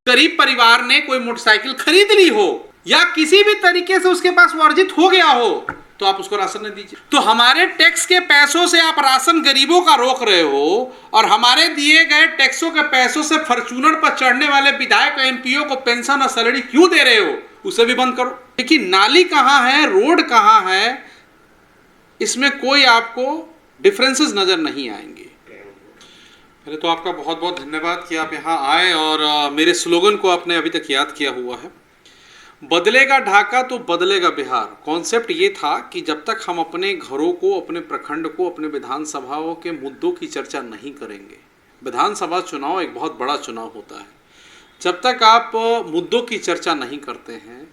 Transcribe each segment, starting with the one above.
गरीब परिवार ने कोई मोटरसाइकिल खरीद ली हो या किसी भी तरीके से उसके पास वो अर्जित हो गया हो, तो आप उसको राशन नहीं दीजिए। तो हमारे टैक्स के पैसों से आप राशन गरीबों का रोक रहे हो और हमारे दिए गए टैक्सों के पैसों से फॉर्च्यूनर पर चढ़ने वाले विधायक एमपीओ को पेंशन और सैलरी क्यों दे रहे हो, उसे भी बंद करो। देखिए नाली कहाँ है, रोड कहाँ है, इसमें कोई आपको डिफरेंसेस नजर नहीं आएंगे। पहले तो आपका बहुत बहुत धन्यवाद कि आप यहाँ आए और मेरे स्लोगन को आपने अभी तक याद किया हुआ है। बदलेगा ढाका तो बदलेगा बिहार। कॉन्सेप्ट ये था कि जब तक हम अपने घरों को, अपने प्रखंड को, अपने विधानसभाओं के मुद्दों की चर्चा नहीं करेंगे, विधानसभा चुनाव एक बहुत बड़ा चुनाव होता है, जब तक आप मुद्दों की चर्चा नहीं करते हैं,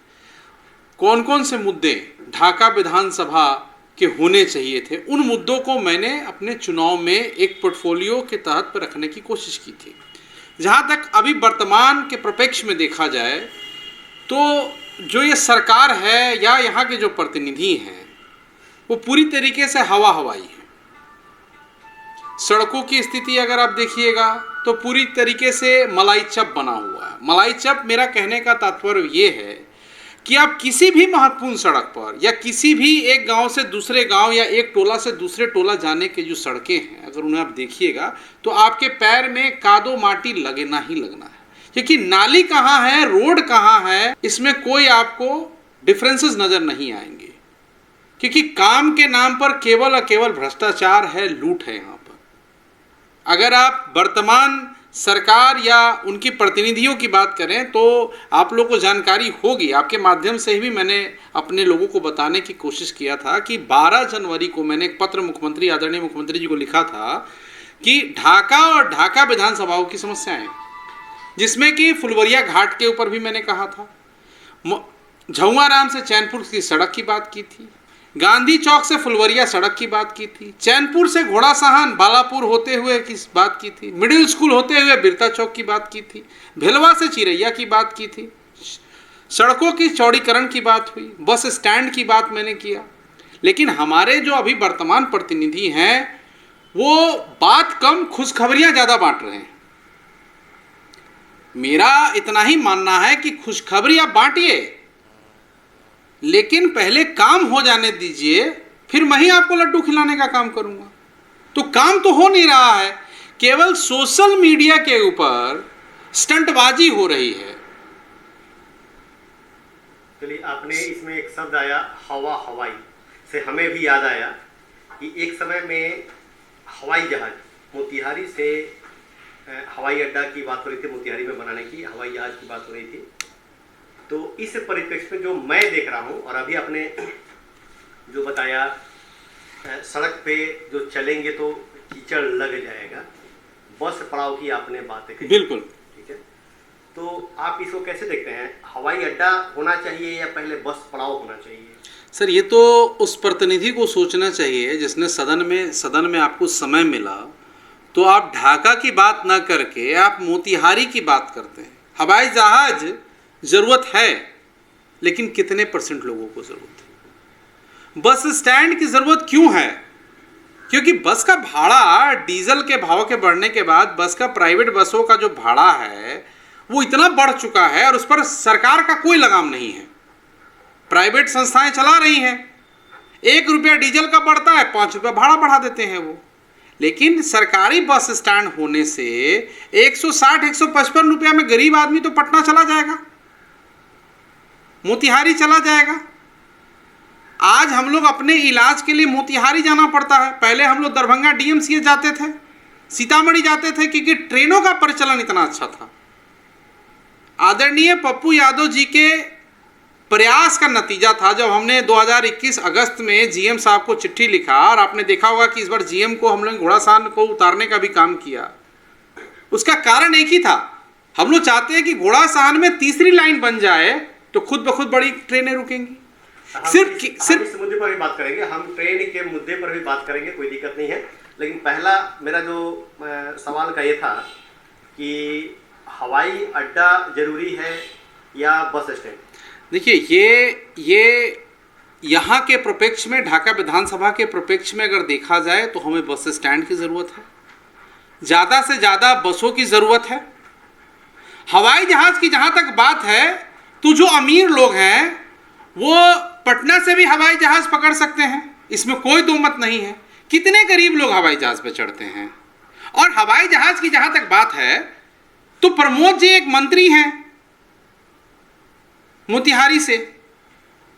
कौन कौन से मुद्दे ढाका विधानसभा के होने चाहिए थे, उन मुद्दों को मैंने अपने चुनाव में एक पोर्टफोलियो के तहत पर रखने की कोशिश की थी। जहाँ तक अभी वर्तमान के परिप्रेक्ष्य में देखा जाए तो जो ये सरकार है या यहाँ के जो प्रतिनिधि हैं वो पूरी तरीके से हवा हवाई है। सड़कों की स्थिति अगर आप देखिएगा तो पूरी तरीके से मलाई चप बना हुआ है। मलाई चप, मेरा कहने का तात्पर्य ये है कि आप किसी भी महत्वपूर्ण सड़क पर या किसी भी एक गांव से दूसरे गांव या एक टोला से दूसरे टोला जाने के जो सड़कें हैं, अगर उन्हें आप देखिएगा तो आपके पैर में कादो माटी लगना ही लगना है। क्योंकि नाली कहाँ है, रोड कहाँ है, इसमें कोई आपको डिफरेंसेस नजर नहीं आएंगे। क्योंकि काम के नाम पर केवल और केवल भ्रष्टाचार है, लूट है यहाँ पर। अगर आप वर्तमान सरकार या उनकी प्रतिनिधियों की बात करें तो आप लोगों को जानकारी होगी, आपके माध्यम से भी मैंने अपने लोगों को बताने की कोशिश किया था कि 12 जनवरी को मैंने एक पत्र मुख्यमंत्री, आदरणीय मुख्यमंत्री जी को लिखा था कि ढाका और ढाका विधानसभाओं की समस्याएं, जिसमें कि फुलवरिया घाट के ऊपर भी मैंने कहा था, झौआराम से चैनपुर की सड़क की बात की थी, गांधी चौक से फुलवरिया सड़क की बात की थी, चैनपुर से घोड़ा साहन बालापुर होते हुए की बात की थी, मिडिल स्कूल होते हुए बिरता चौक की बात की थी, भेलवा से चिरैया की बात की थी, सड़कों की चौड़ीकरण की बात हुई, बस स्टैंड की बात मैंने किया। लेकिन हमारे जो अभी वर्तमान प्रतिनिधि हैं वो बात कम, खुशखबरियां ज़्यादा बांट रहे हैं। मेरा इतना ही मानना है कि खुशखबरी आप बांटिए, लेकिन पहले काम हो जाने दीजिए, फिर मैं ही आपको लड्डू खिलाने का काम करूंगा। तो काम तो हो नहीं रहा है, केवल सोशल मीडिया के ऊपर स्टंटबाजी हो रही है। चलिए, आपने इसमें एक शब्द आया हवा हवाई, से हमें भी याद आया कि एक समय में हवाई जहाज मोतिहारी से हवाई अड्डा की बात हो रही थी, मोतिहारी में बनाने की हवाई जहाज की बात हो रही थी। तो इस परिप्रेक्ष्य में जो मैं देख रहा हूँ, और अभी आपने जो बताया सड़क पे जो चलेंगे तो कीचड़ लग जाएगा, बस पड़ाव की आपने बातें कही, बिल्कुल ठीक है। तो आप इसको कैसे देखते हैं, हवाई अड्डा होना चाहिए या पहले बस पड़ाव होना चाहिए? सर, ये तो उस प्रतिनिधि को सोचना चाहिए जिसने सदन में आपको समय मिला, तो आप ढाका की बात ना करके आप मोतिहारी की बात करते हैं। हवाई जहाज ज़रूरत है, लेकिन कितने % लोगों को ज़रूरत है? बस स्टैंड की ज़रूरत क्यों है? क्योंकि बस का भाड़ा डीजल के भाव के बढ़ने के बाद बस का, प्राइवेट बसों का जो भाड़ा है वो इतना बढ़ चुका है और उस पर सरकार का कोई लगाम नहीं है। प्राइवेट संस्थाएं चला रही हैं, 1 रुपया डीजल का बढ़ता है, 5 रुपया भाड़ा बढ़ा देते हैं वो। लेकिन सरकारी बस स्टैंड होने से 160-155 रुपया में गरीब आदमी तो पटना चला जाएगा, मोतिहारी चला जाएगा। आज हम लोग अपने इलाज के लिए मोतिहारी जाना पड़ता है, पहले हम लोग दरभंगा DMCH जाते थे, सीतामढ़ी जाते थे, क्योंकि ट्रेनों का परिचालन इतना अच्छा था। आदरणीय पप्पू यादव जी के प्रयास का नतीजा था जब हमने 2021 अगस्त में GM साहब को चिट्ठी लिखा, और आपने देखा होगा कि इस बार GM को हम लोग घोड़ा साहन को उतारने का भी काम किया। उसका कारण एक ही था, हम लोग चाहते हैं कि घोड़ा साहन में तीसरी लाइन बन जाए तो खुद ब खुद बड़ी ट्रेनें रुकेंगी। सिर्फ इस मुद्दे पर भी बात करेंगे, हम ट्रेन के मुद्दे पर भी बात करेंगे, कोई दिक्कत नहीं है। लेकिन पहला मेरा जो सवाल का ये था कि हवाई अड्डा जरूरी है या बस स्टैंड? देखिए, ये यहाँ के प्रपेक्ष में, ढाका विधानसभा के प्रपेक्ष में अगर देखा जाए तो हमें बस स्टैंड की ज़रूरत है, ज़्यादा से ज़्यादा बसों की ज़रूरत है। हवाई जहाज की जहां तक बात है, तो जो अमीर लोग हैं वो पटना से भी हवाई जहाज पकड़ सकते हैं, इसमें कोई दो मत नहीं है। कितने गरीब लोग हवाई जहाज पे चढ़ते हैं। और हवाई जहाज की जहां तक बात है, तो प्रमोद जी एक मंत्री हैं मोतिहारी से,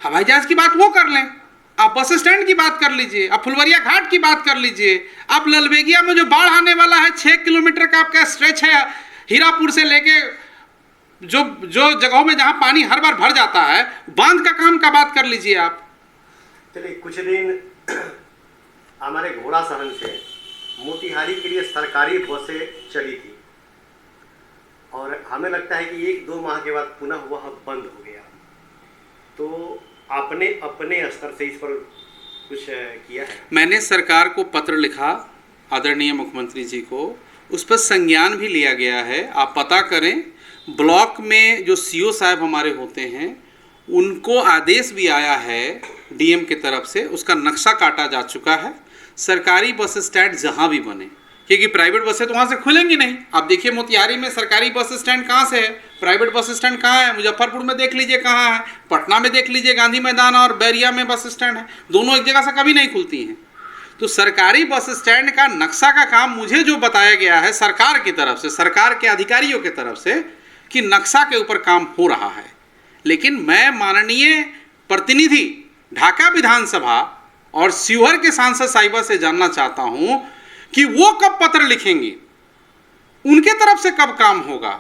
हवाई जहाज की बात वो कर लें। आप बस स्टैंड की बात कर लीजिए, आप फुलवरिया घाट की बात कर लीजिए, आप ललबेगिया में जो बाढ़ आने वाला है 6 किलोमीटर का आपका स्ट्रेच है, हीरापुर से लेके जो जो जगहों में जहां पानी हर बार भर जाता है, बांध का काम का बात कर लीजिए आप। चलिए, कुछ दिन हमारे घोड़ा सहन से मोतिहारी के लिए सरकारी बसें चली थी और हमें लगता है कि 1-2 माह के बाद पुनः वह बंद हो गया। तो आपने अपने स्तर से इस पर कुछ किया है? मैंने सरकार को पत्र लिखा, आदरणीय मुख्यमंत्री जी को, उस पर संज्ञान भी लिया गया है। आप पता करें, ब्लॉक में जो सीओ साहब हमारे होते हैं उनको आदेश भी आया है डीएम की तरफ से, उसका नक्शा काटा जा चुका है। सरकारी बस स्टैंड जहाँ भी बने, क्योंकि प्राइवेट बसें तो वहाँ से खुलेंगी नहीं। आप देखिए मोतिहारी में सरकारी बस स्टैंड कहाँ से है, प्राइवेट बस स्टैंड कहाँ है? मुजफ्फरपुर में देख लीजिए कहाँ है, पटना में देख लीजिए गांधी मैदान और बैरिया में बस स्टैंड है, दोनों एक जगह से कभी नहीं खुलती हैं। तो सरकारी बस स्टैंड का नक्शा का काम मुझे जो बताया गया है सरकार की तरफ से, सरकार के अधिकारियों की तरफ से, कि नक्शा के ऊपर काम हो रहा है। लेकिन मैं माननीय प्रतिनिधि ढाका विधानसभा और शिवहर के सांसद साहिबा से जानना चाहता हूं कि वो कब पत्र लिखेंगी, उनके तरफ से कब काम होगा।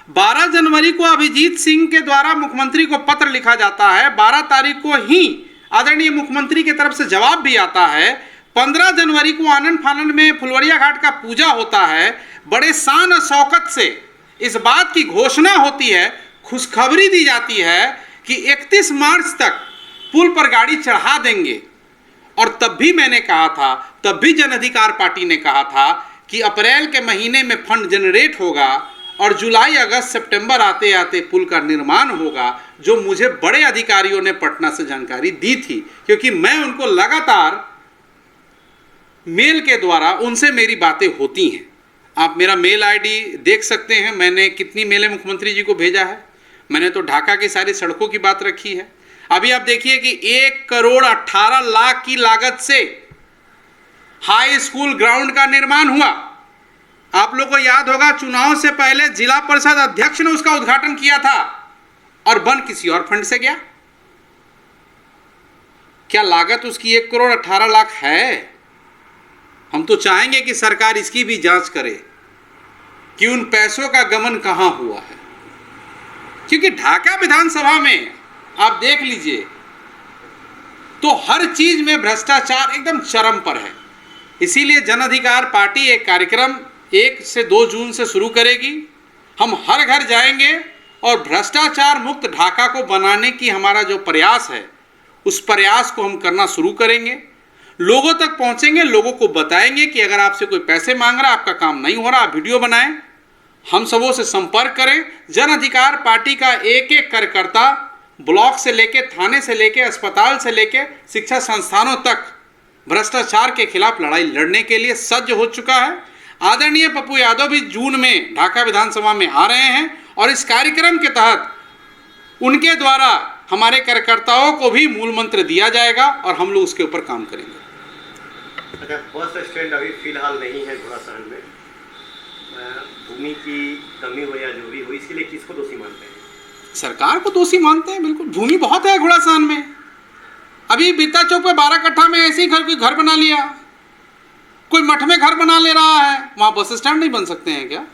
12 जनवरी को अभिजीत सिंह के द्वारा मुख्यमंत्री को पत्र लिखा जाता है, 12 तारीख को ही आदरणीय मुख्यमंत्री की तरफ से जवाब भी आता है, 15 जनवरी को आनंद फानंद में फुलवरिया घाट का पूजा होता है, बड़े शान और शौकत से इस बात की घोषणा होती है, खुशखबरी दी जाती है कि 31 मार्च तक पुल पर गाड़ी चढ़ा देंगे। और तब भी मैंने कहा था, तब भी जन अधिकार पार्टी ने कहा था कि अप्रैल के महीने में फंड जनरेट होगा और जुलाई अगस्त सितंबर आते आते पुल का निर्माण होगा, जो मुझे बड़े अधिकारियों ने पटना से जानकारी दी थी, क्योंकि मैं उनको लगातार मेल के द्वारा उनसे मेरी बातें होती हैं। आप मेरा मेल आईडी देख सकते हैं, मैंने कितनी मेलें मुख्यमंत्री जी को भेजा है। मैंने तो ढाका की सारी सड़कों की बात रखी है। अभी आप देखिए कि 1,18,00,000 की लागत से हाई स्कूल ग्राउंड का निर्माण हुआ। आप लोग को याद होगा, चुनाव से पहले जिला परिषद अध्यक्ष ने उसका उद्घाटन किया था और बन किसी और फंड से गया। क्या लागत उसकी 1,18,00,000 है? हम तो चाहेंगे कि सरकार इसकी भी जांच करे कि उन पैसों का गमन कहां हुआ है, क्योंकि ढाका विधानसभा में आप देख लीजिए तो हर चीज में भ्रष्टाचार एकदम चरम पर है। इसीलिए जन अधिकार पार्टी एक कार्यक्रम 1 से 2 जून से शुरू करेगी। हम हर घर जाएंगे और भ्रष्टाचार मुक्त ढाका को बनाने की हमारा जो प्रयास है, उस प्रयास को हम करना शुरू करेंगे। लोगों तक पहुंचेंगे, लोगों को बताएंगे कि अगर आपसे कोई पैसे मांग रहा है, आपका काम नहीं हो रहा, आप वीडियो बनाएं, हम सबों से संपर्क करें। जन अधिकार पार्टी का एक एक कार्यकर्ता ब्लॉक से लेके, थाने से लेके, अस्पताल से लेके शिक्षा संस्थानों तक भ्रष्टाचार के खिलाफ लड़ाई लड़ने के लिए सज्ज हो चुका है। आदरणीय पप्पू यादव भी जून में ढाका विधानसभा में आ रहे हैं और इस कार्यक्रम के तहत उनके द्वारा हमारे कार्यकर्ताओं को भी मूल मंत्र दिया जाएगा और हम लोग उसके ऊपर काम करेंगे। अच्छा, बस स्टैंड अभी फिलहाल नहीं है घोड़ा सहन में, भूमि की कमी हो या जो भी हो, इसके लिए किसको दोषी मानते हैं? सरकार को दोषी मानते हैं, बिल्कुल। भूमि बहुत है घोड़ा सहन में। अभी बीता चौक पे 12 कट्ठा में ऐसे ही कोई घर बना लिया, कोई मठ में घर बना ले रहा है, वहां बस स्टैंड नहीं बन सकते हैं क्या?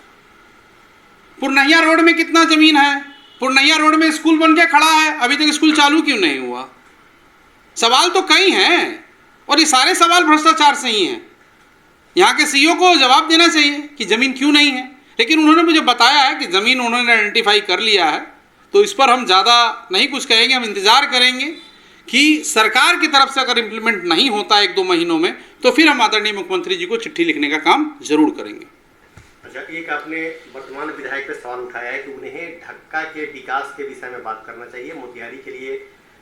पुरनहिया रोड में कितना जमीन है, पुरनहिया रोड में स्कूल बन के खड़ा है, अभी तक स्कूल चालू क्यों नहीं हुआ? सवाल तो कई हैं और ये सारे सवाल भ्रष्टाचार से ही हैं। यहाँ के सीईओ को जवाब देना चाहिए कि ज़मीन क्यों नहीं है, लेकिन उन्होंने मुझे बताया है कि ज़मीन उन्होंने आइडेंटिफाई कर लिया है। तो इस पर हम ज़्यादा नहीं कुछ कहेंगे, हम इंतज़ार करेंगे कि सरकार की तरफ से अगर इम्प्लीमेंट नहीं होता 1-2 महीनों में, तो फिर हम आदरणीय मुख्यमंत्री जी को चिट्ठी लिखने का काम जरूर करेंगे। अच्छा, एक आपने वर्तमान विधायक पे सवाल उठाया है कि उन्हें ढाका के विकास के विषय में बात करना चाहिए, मोतिहारी के लिए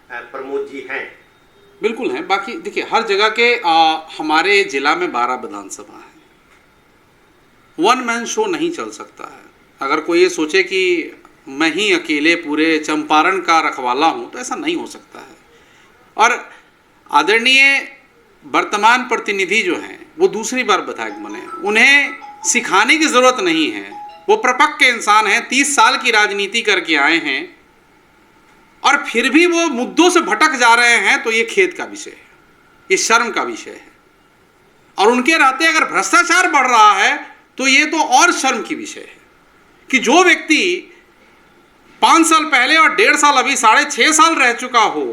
प्रमोद जी हैं। बिल्कुल हैं। बाकी देखिए, हर जगह के हमारे जिला में 12 विधानसभा है, वन मैन शो नहीं चल सकता है। अगर कोई ये सोचे कि मैं ही अकेले पूरे चंपारण का रखवाला हूँ, तो ऐसा नहीं हो सकता है। और आदरणीय वर्तमान प्रतिनिधि जो हैं वो दूसरी बार विधायक बने, उन्हें सिखाने की ज़रूरत नहीं है, वो प्रपक्व इंसान हैं, 30 साल की राजनीति करके आए हैं और फिर भी वो मुद्दों से भटक जा रहे हैं, तो ये खेद का विषय है, ये शर्म का विषय है। और उनके रहते अगर भ्रष्टाचार बढ़ रहा है तो ये तो और शर्म की विषय है कि जो व्यक्ति 5 साल पहले और 1.5 साल अभी 6.5 साल रह चुका हो,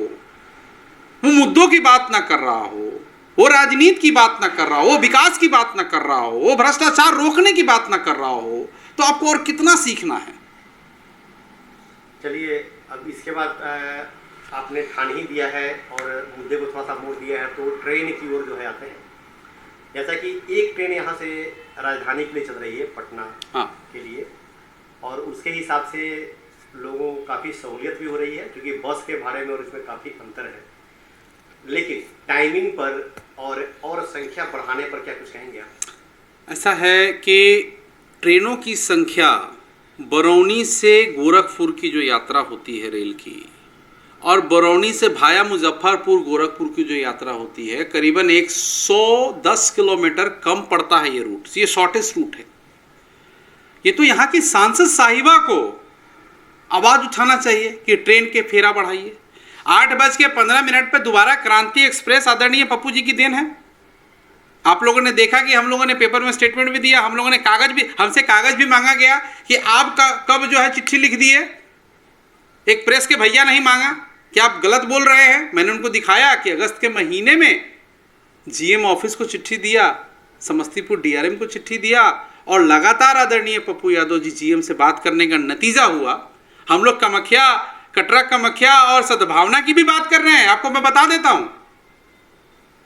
वो मुद्दों की बात ना कर रहा हो, वो राजनीति की बात ना कर रहा हो, वो विकास की बात ना कर रहा हो, वो भ्रष्टाचार रोकने की बात ना कर रहा हो, तो आपको और कितना सीखना है। चलिए, अब इसके बाद आपने ठान ही दिया है और मुद्दे को थोड़ा सा मोड़ दिया है, तो ट्रेन की ओर जो है आते हैं। जैसा कि एक ट्रेन यहाँ से राजधानी के लिए चल रही है, पटना के लिए, और उसके हिसाब से लोगों को काफ़ी सहूलियत भी हो रही है, क्योंकि बस के भाड़े में और इसमें काफ़ी अंतर है। लेकिन टाइमिंग पर और संख्या बढ़ाने पर क्या कुछ कहेंगे आप? ऐसा है कि ट्रेनों की संख्या, बरौनी से गोरखपुर की जो यात्रा होती है रेल की, और बरौनी से भाया मुजफ्फरपुर गोरखपुर की जो यात्रा होती है, करीबन 110 किलोमीटर कम पड़ता है ये रूट, ये शॉर्टेस्ट रूट है। ये तो यहाँ की सांसद साहिबा को आवाज़ उठाना चाहिए कि ट्रेन के फेरा बढ़ाइए। 8:15 पर दोबारा क्रांति एक्सप्रेस आदरणीय पप्पू जी की देन है। आप लोगों ने देखा कि हम लोगों ने पेपर में स्टेटमेंट भी दिया, हम लोगों ने हमसे कागज़ भी मांगा गया कि आप कब जो है चिट्ठी लिख दिए। एक प्रेस के भैया नहीं मांगा कि आप गलत बोल रहे हैं। मैंने उनको दिखाया कि अगस्त के महीने में जीएम ऑफिस को चिट्ठी दिया, समस्तीपुर डीआरएम को चिट्ठी दिया, और लगातार आदरणीय पप्पू यादव जी जीएम से बात करने का नतीजा हुआ हम लोग कामाख्या, कटरा कामाख्या और सद्भावना की भी बात कर रहे हैं। आपको मैं बता देता हूं,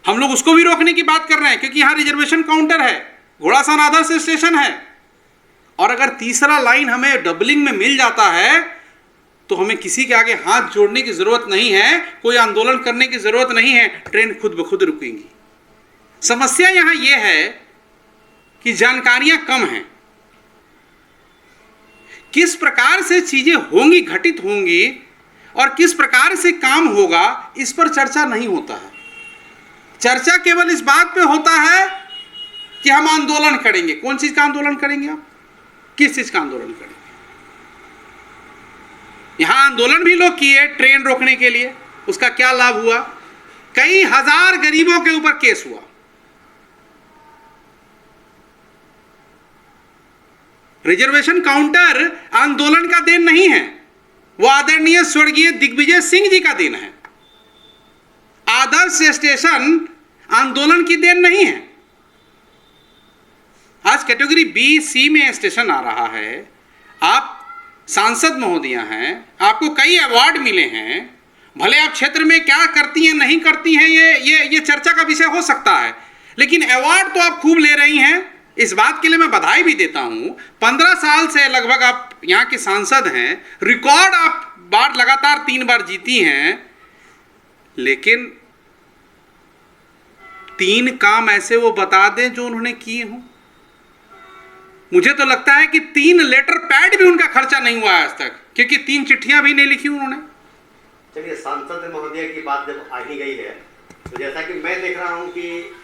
हम लोग उसको भी रोकने की बात कर रहे हैं, क्योंकि यहाँ रिजर्वेशन काउंटर है, घोड़ासान आदर्श स्टेशन है, और अगर तीसरा लाइन हमें डबलिंग में मिल जाता है तो हमें किसी के आगे हाथ जोड़ने की जरूरत नहीं है, कोई आंदोलन करने की जरूरत नहीं है, ट्रेन खुद ब खुद रुकेंगी। समस्या यहां यह है कि जानकारियां कम हैं, किस प्रकार से चीजें होंगी, घटित होंगी, और किस प्रकार से काम होगा, इस पर चर्चा नहीं होता है। चर्चा केवल इस बात पे होता है कि हम आंदोलन करेंगे। कौन चीज का आंदोलन करेंगे आप? किस चीज का आंदोलन करेंगे? यहां आंदोलन भी लोग किए ट्रेन रोकने के लिए, उसका क्या लाभ हुआ? कई हजार गरीबों के ऊपर केस हुआ। रिजर्वेशन काउंटर आंदोलन का देन नहीं है, वो आदरणीय स्वर्गीय दिग्विजय सिंह जी का देन है। आदर्श स्टेशन आंदोलन की देन नहीं है। आज कैटेगरी बी सी में स्टेशन आ रहा है, आप सांसद महोदया हैं, आपको कई अवार्ड मिले हैं, भले आप क्षेत्र में क्या करती हैं नहीं करती हैं ये चर्चा का विषय हो सकता है, लेकिन अवार्ड तो आप खूब ले रही हैं। इस बात के लिए मैं बधाई भी देता हूं। 15 साल से लगभग आप यहाँ के सांसद हैं, रिकॉर्ड आप बार लगातार 3 बार जीती हैं, लेकिन 3 काम ऐसे वो बता दें जो उन्होंने किए हों। मुझे तो लगता है कि 3 लेटर पैड भी उनका खर्चा नहीं हुआ आज तक, क्योंकि 3 चिट्ठियां भी नहीं लिखी उन्होंने। चलिए, सांसद महोदय की बात जब आ ही गई है, तो जैसा कि मैं देख रहा हूं कि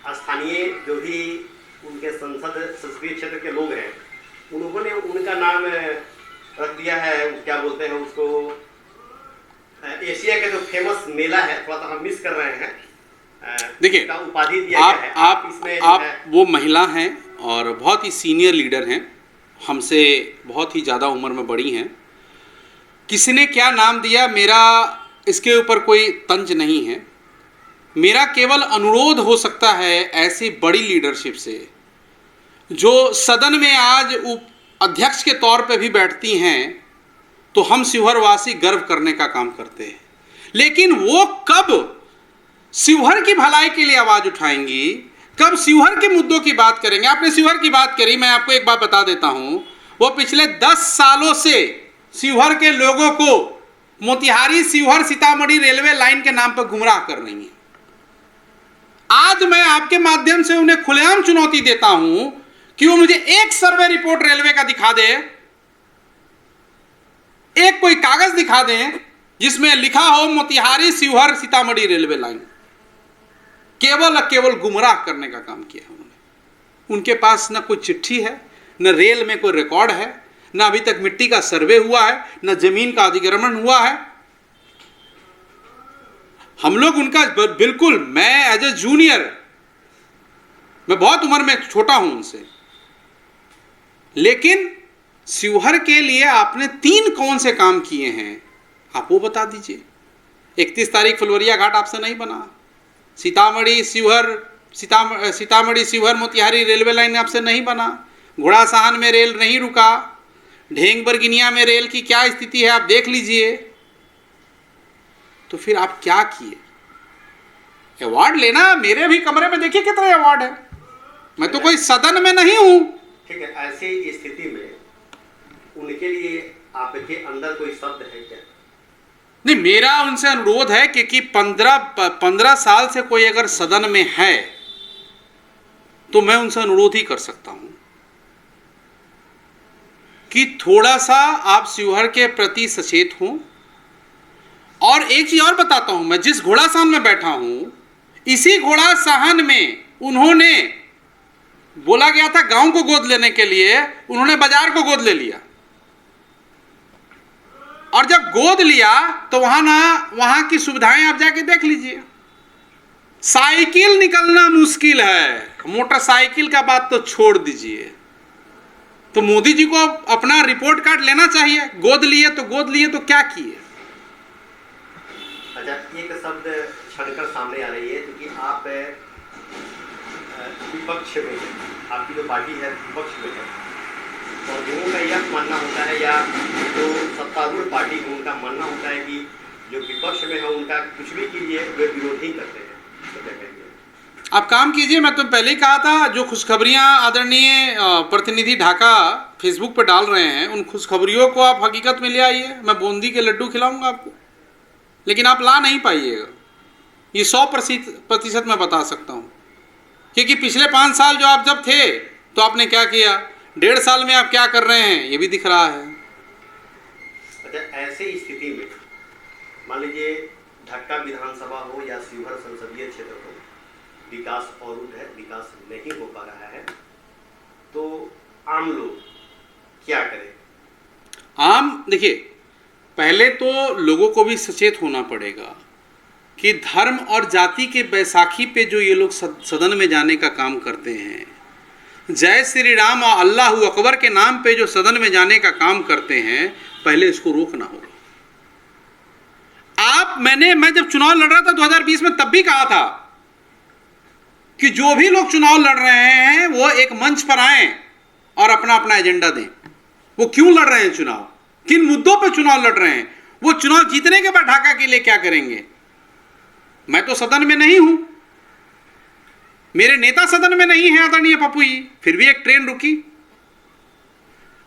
स्थानीय जो भी उनके संसदीय क्षेत्र के लोग हैं, उन्होंने उनका नाम रख दिया है, क्या बोलते हैं उसको, एशिया का जो फेमस मेला है, थोड़ा सा हम मिस कर रहे हैं। देखिए, उपाधि दिया गया है। आप वो महिला हैं और बहुत ही सीनियर लीडर हैं, हमसे बहुत ही ज़्यादा उम्र में बड़ी हैं। किसने क्या नाम दिया, मेरा इसके ऊपर कोई तंज नहीं है। मेरा केवल अनुरोध हो सकता है ऐसी बड़ी लीडरशिप से, जो सदन में आज अध्यक्ष के तौर पे भी बैठती हैं, तो हम शिवहरवासी गर्व करने का काम करते हैं, लेकिन वो कब शिवहर की भलाई के लिए आवाज़ उठाएंगी, कब शिवहर के मुद्दों की बात करेंगे। आपने शिवहर की बात करी, मैं आपको एक बात बता देता हूं, वो पिछले 10 सालों से शिवहर के लोगों को मोतिहारी शिवहर सीतामढ़ी रेलवे लाइन के नाम पर गुमराह कर रही हैं। आज मैं आपके माध्यम से उन्हें खुलेआम चुनौती देता हूं कि वो मुझे एक सर्वे रिपोर्ट रेलवे का दिखा दे एक कोई कागज दिखा दें जिसमें लिखा हो मोतिहारी शिवहर सीतामढ़ी रेलवे लाइन। केवल और केवल गुमराह करने का काम किया उन्होंने। उनके पास न कोई चिट्ठी है, न रेल में कोई रिकॉर्ड है, न अभी तक मिट्टी का सर्वे हुआ है, न जमीन का अधिग्रहण हुआ है। हम लोग उनका बिल्कुल, मैं एज ए जूनियर, मैं बहुत उम्र में छोटा हूं उनसे, लेकिन शिवहर के लिए आपने 3 कौन से काम किए हैं आप वो बता दीजिए। 31 तारीख फुलवरिया घाट आपसे नहीं बना, सीतामढ़ी शिवहर मोतिहारी रेलवे लाइन आपसे नहीं बना, घोड़ासहान में रेल नहीं रुका, ढेंग बरगिनिया में रेल की क्या स्थिति है आप देख लीजिए। तो फिर आप क्या किए? अवार्ड लेना, मेरे भी कमरे में देखिए कितने अवार्ड है, मैं तो कोई सदन में नहीं हूं। ठीक है, ऐसी स्थिति में उनके लिए आपके अंदर कोई शब्द है क्या? नहीं, मेरा उनसे अनुरोध है कि 15 साल से कोई अगर सदन में है तो मैं उनसे अनुरोध ही कर सकता हूं कि थोड़ा सा आप शिवहर के प्रति सचेत हों। और एक चीज और बताता हूं, मैं जिस घोड़ासहन में बैठा हूं, इसी घोड़ासहन में उन्होंने, बोला गया था गांव को गोद लेने के लिए, उन्होंने बाजार को गोद ले लिया। और जब गोद लिया तो वहां की सुविधाएं आप जाके देख लीजिए। साइकिल निकलना मुश्किल है, मोटरसाइकिल का बात तो छोड़ दीजिए। तो मोदी जी को अपना रिपोर्ट कार्ड लेना चाहिए। गोद लिए तो क्या किए? अच्छा, एक शब्द छड़कर सामने आ रही है क्योंकि आप विपक्ष में हैं, आपकी जो पार्टी है विपक्ष में है, और लोगों का यह मानना होता है, या जो सत्तारूढ़ पार्टी है उनका मानना होता है कि जो विपक्ष में है उनका कुछ भी कीजिए वे विरोध ही करते हैं। तो क्या कहेंगे? आप काम कीजिए, मैं तो पहले ही कहा था, जो खुशखबरियां आदरणीय प्रतिनिधि ढाका फेसबुक पर डाल रहे हैं, उन खुशखबरियों को आप हकीकत में ले आइए। मैं बूंदी के लड्डू खिलाऊंगा आपको, लेकिन आप ला नहीं पाइएगा, ये 100% मैं बता सकता हूँ। क्योंकि पिछले 5 साल जो आप जब थे तो आपने क्या किया, 1.5 साल में आप क्या कर रहे हैं ये भी दिख रहा है। अच्छा, ऐसे स्थिति में मान लीजिए ढाका विधानसभा हो या शिवहर संसदीय क्षेत्र हो, विकास अवरुद्ध है, विकास नहीं हो पा रहा है, तो आम लोग क्या करें? देखिए, पहले तो लोगों को भी सचेत होना पड़ेगा कि धर्म और जाति के बैसाखी पे जो ये लोग सदन में जाने का काम करते हैं, जय श्री राम और अल्लाह अकबर के नाम पे जो सदन में जाने का काम करते हैं, पहले इसको रोकना होगा। मैं जब चुनाव लड़ रहा था 2020 में, तब भी कहा था कि जो भी लोग चुनाव लड़ रहे हैं वो एक मंच पर आएं और अपना अपना एजेंडा दें। वो क्यों लड़ रहे हैं चुनाव, किन मुद्दों पर चुनाव लड़ रहे हैं, वो चुनाव जीतने के बाद ढाका के लिए क्या करेंगे। मैं तो सदन में नहीं हूं, मेरे नेता सदन में नहीं है आदरणीय पप्पू जी, फिर भी एक ट्रेन रुकी,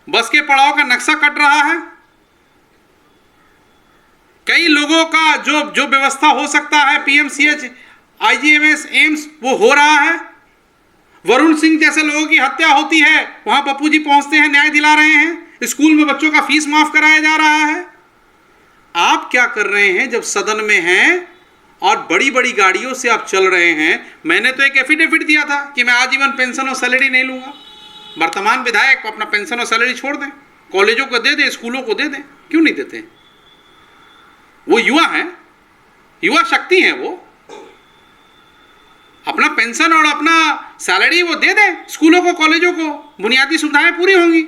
बस के पड़ाव का नक्शा कट रहा है। कई लोगों का जो व्यवस्था हो सकता है, पीएमसीएच, आईजीएमएस, एम्स, वो हो रहा है। वरुण सिंह जैसे लोगों की हत्या होती है, वहां पप्पू जी पहुंचते हैं, न्याय दिला रहे हैं। स्कूल में बच्चों का फीस माफ कराया जा रहा है। आप क्या कर रहे हैं जब सदन में हैं और बड़ी बड़ी गाड़ियों से आप चल रहे हैं? मैंने तो एक एफिडेविट दिया था कि मैं आजीवन पेंशन और सैलरी नहीं लूंगा। वर्तमान विधायक अपना पेंशन और सैलरी छोड़ दें, कॉलेजों को दे दें, स्कूलों को दे दें। क्यों नहीं देते? वो युवा हैं, युवा शक्ति हैं, वो अपना पेंशन और अपना सैलरी वो दे दें स्कूलों को, कॉलेजों को, बुनियादी सुविधाएं पूरी होंगी।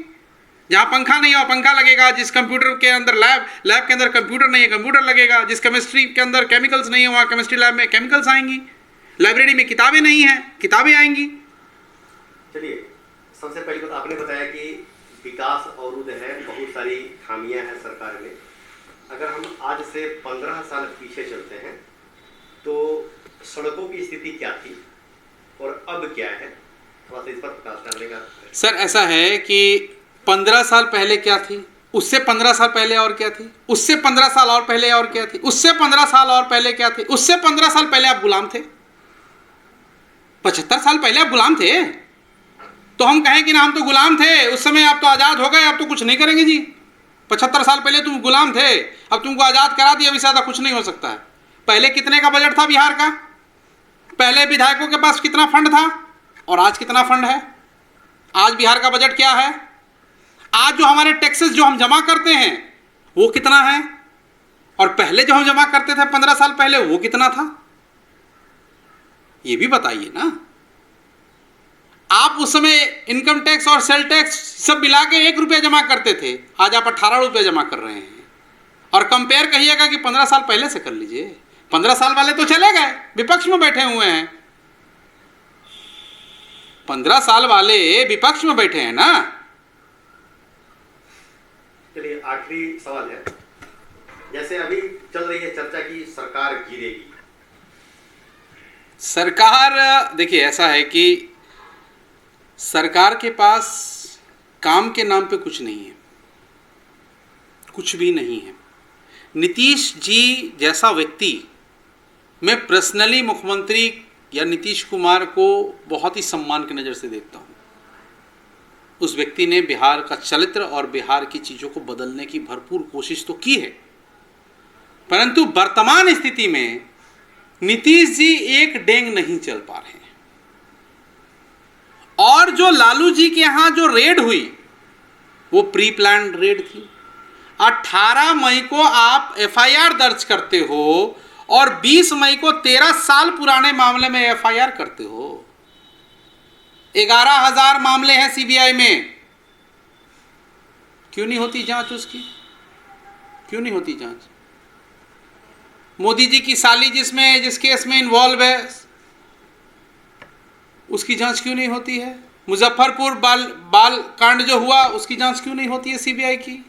जहां पंखा नहीं हो पंखा लगेगा, जिस कंप्यूटर के अंदर लैब के अंदर कंप्यूटर नहीं है कंप्यूटर लगेगा, जिस केमिस्ट्री के अंदर केमिकल्स नहीं है वहां केमिस्ट्री लैब में केमिकल्स आएंगी, लाइब्रेरी में किताबें नहीं है किताबें आएंगी। चलिए, सबसे पहले तो आपने बताया कि विकास अवरुद्ध है, बहुत सारी खामियां हैं सरकार में। अगर हम आज से 15 साल पीछे चलते हैं तो सड़कों की स्थिति क्या थी और अब क्या है, थोड़ा सा इस पर प्रकाश डालने का। सर, ऐसा है कि 15 साल पहले क्या थी, उससे 15 साल पहले और क्या थी, उससे 15 साल और पहले और क्या थी, उससे 15 साल और पहले क्या थी, उससे 15 साल पहले आप गुलाम थे। 75 साल पहले आप गुलाम थे, तो हम कहें कि ना हम तो गुलाम थे उस समय, आप तो आज़ाद हो गए, आप तो कुछ नहीं करेंगे जी। 75 साल पहले तुम गुलाम थे, अब तुमको आज़ाद करा दिया, अभी ज़्यादा कुछ नहीं हो सकता है। पहले कितने का बजट था बिहार का? पहले विधायकों के पास कितना फंड था और आज कितना फंड है? आज बिहार का बजट क्या है? आज जो हमारे टैक्सेस जो हम जमा करते हैं वो कितना है, और पहले जो हम जमा करते थे 15 साल पहले वो कितना था? ये भी बताइए ना। आप उस समय इनकम टैक्स और सेल टैक्स सब मिला के 1 रुपया जमा करते थे, आज आप 18 रुपये जमा कर रहे हैं। और कंपेयर कहिएगा कि 15 साल पहले से कर लीजिए। 15 साल वाले तो चले गए, विपक्ष में बैठे हुए हैं। 15 साल वाले विपक्ष में बैठे हैं ना। चलिए आखिरी सवाल है, जैसे अभी चल रही है चर्चा की सरकार गिरेगी। सरकार, देखिए ऐसा है कि सरकार के पास काम के नाम पे कुछ नहीं है, कुछ भी नहीं है। नीतीश जी जैसा व्यक्ति, मैं पर्सनली मुख्यमंत्री या नीतीश कुमार को बहुत ही सम्मान की नज़र से देखता हूँ। उस व्यक्ति ने बिहार का चरित्र और बिहार की चीज़ों को बदलने की भरपूर कोशिश तो की है, परंतु वर्तमान स्थिति में नीतीश जी एक डेंग नहीं चल पा रहे हैं। और जो लालू जी के यहाँ जो रेड हुई वो प्री प्लान रेड थी। 18 मई को आप एफआईआर दर्ज करते हो और 20 मई को 13 साल पुराने मामले में एफआईआर करते हो। 11,000 मामले हैं सीबीआई में, क्यों नहीं होती जांच उसकी? क्यों नहीं होती जांच? मोदी जी की साली जिस केस में इन्वॉल्व है उसकी जांच क्यों नहीं होती है? मुजफ्फरपुर बाल कांड जो हुआ उसकी जांच क्यों नहीं होती है सीबीआई की?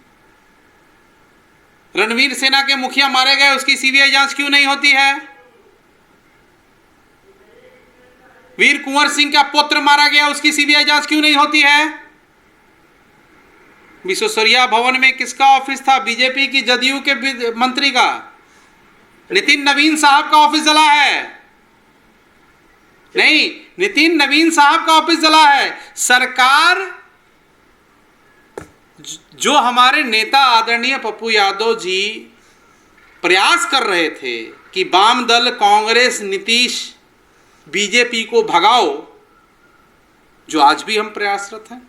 रणवीर सेना के मुखिया मारे गए, उसकी सीबीआई जांच क्यों नहीं होती है? वीर कुंवर सिंह का पुत्र मारा गया, उसकी सीबीआई जांच क्यों नहीं होती है? विश्वेश्वरैया भवन में किसका ऑफिस था? बीजेपी की, जदयू के मंत्री का, नितिन नवीन साहब का ऑफिस जला है। नहीं, नितिन नवीन साहब का ऑफिस जला है। सरकार, जो हमारे नेता आदरणीय पप्पू यादव जी प्रयास कर रहे थे कि वाम दल, कांग्रेस, नीतीश, बीजेपी को भगाओ, जो आज भी हम प्रयासरत हैं।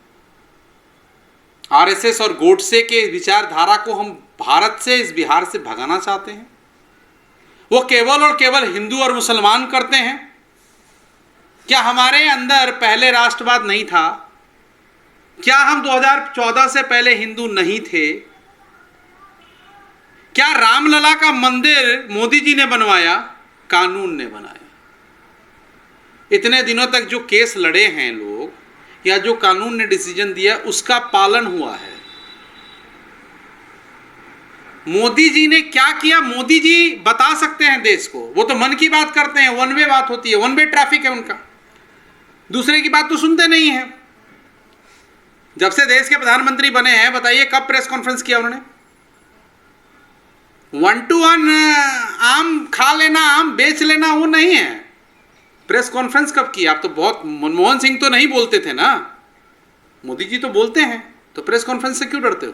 आरएसएस और गोडसे के विचारधारा को हम भारत से, इस बिहार से भगाना चाहते हैं। वो केवल और केवल हिंदू और मुसलमान करते हैं। क्या हमारे अंदर पहले राष्ट्रवाद नहीं था? क्या हम 2014 से पहले हिंदू नहीं थे? क्या रामलला का मंदिर मोदी जी ने बनवाया? कानून ने बनाया। इतने दिनों तक जो केस लड़े हैं लोग, या जो कानून ने डिसीजन दिया उसका पालन हुआ है। मोदी जी ने क्या किया? मोदी जी बता सकते हैं देश को, वो तो मन की बात करते हैं, वन वे बात होती है, वन वे ट्रैफिक है उनका, दूसरे की बात तो सुनते नहीं है। जब से देश के प्रधानमंत्री बने हैं, बताइए कब प्रेस कॉन्फ्रेंस किया उन्होंने? 1 to 1 आम खा लेना, आम बेच लेना वो नहीं है। प्रेस कॉन्फ्रेंस कब की? आप तो बहुत, मनमोहन सिंह तो नहीं बोलते थे ना, मोदी जी तो बोलते हैं, तो प्रेस कॉन्फ्रेंस से क्यों डरते हो?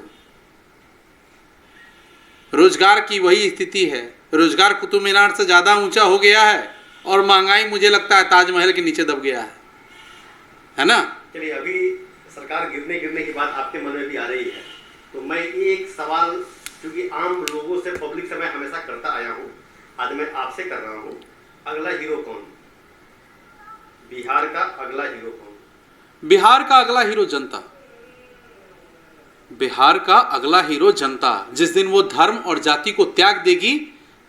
रोजगार की वही स्थिति है, रोजगार कुतुब मीनार से ज़्यादा ऊंचा हो गया है और महंगाई मुझे लगता है ताजमहल के नीचे दब गया है ना? चलिए, अभी सरकार गिरने की बात आपके मन में भी आ रही है, तो मैं एक सवाल, क्योंकि आम लोगों से, पब्लिक से मैं हमेशा करता आया हूँ, आज मैं आपसे कर रहा हूँ, अगला हीरो कौन? बिहार का अगला हीरो कौन? बिहार का अगला हीरो जनता। बिहार का अगला हीरो जनता। जिस दिन वो धर्म और जाति को त्याग देगी,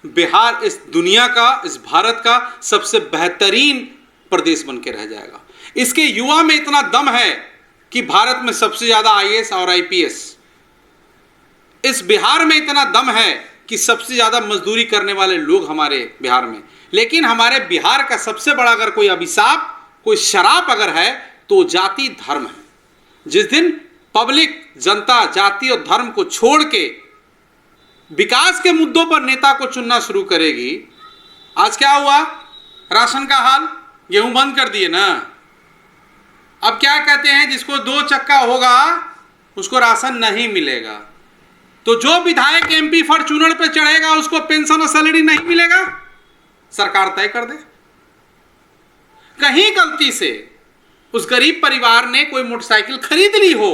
बिहार इस दुनिया का, इस भारत का सबसे बेहतरीन प्रदेश बन के रह जाएगा। इसके युवा में इतना दम है कि भारत में सबसे ज्यादा आईएएस और आईपीएस, इस बिहार में इतना दम है कि सबसे ज्यादा मजदूरी करने वाले लोग हमारे बिहार में। लेकिन हमारे बिहार का सबसे बड़ा अगर कोई अभिशाप, कोई शराप अगर है तो जाति धर्म है। जिस दिन पब्लिक, जनता जाति और धर्म को छोड़ के विकास के मुद्दों पर नेता को चुनना शुरू करेगी। आज क्या हुआ? राशन का हाल, गेहूं बंद कर दिए ना। अब क्या कहते हैं, जिसको 2 चक्का होगा उसको राशन नहीं मिलेगा। तो जो विधायक एमपी फॉर्च्यूनर पे चढ़ेगा उसको पेंशन और सैलरी नहीं मिलेगा, सरकार तय कर दे। कहीं गलती से उस गरीब परिवार ने कोई मोटरसाइकिल खरीद ली हो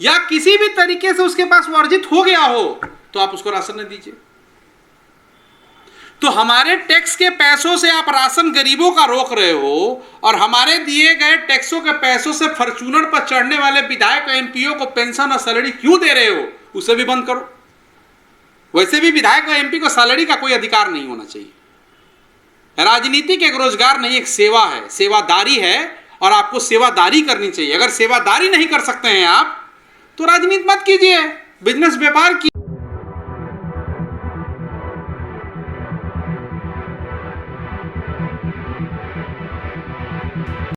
या किसी भी तरीके से उसके पास वो अर्जित हो गया हो, तो आप उसको राशन नहीं दीजिए। तो हमारे टैक्स के पैसों से आप राशन गरीबों का रोक रहे हो, और हमारे दिए गए टैक्सों के पैसों से फॉर्च्यूनर पर चढ़ने वाले विधायक एमपीओ को पेंशन और सैलरी क्यों दे रहे हो, उसे भी बंद करो। वैसे भी विधायक और एमपी को सैलरी का कोई अधिकार नहीं होना चाहिए। राजनीतिक एक रोजगार नहीं, एक सेवा है, सेवादारी है, और आपको सेवादारी करनी चाहिए। अगर सेवादारी नहीं कर सकते हैं आप, तो राजनीति मत कीजिए, बिजनेस व्यापार की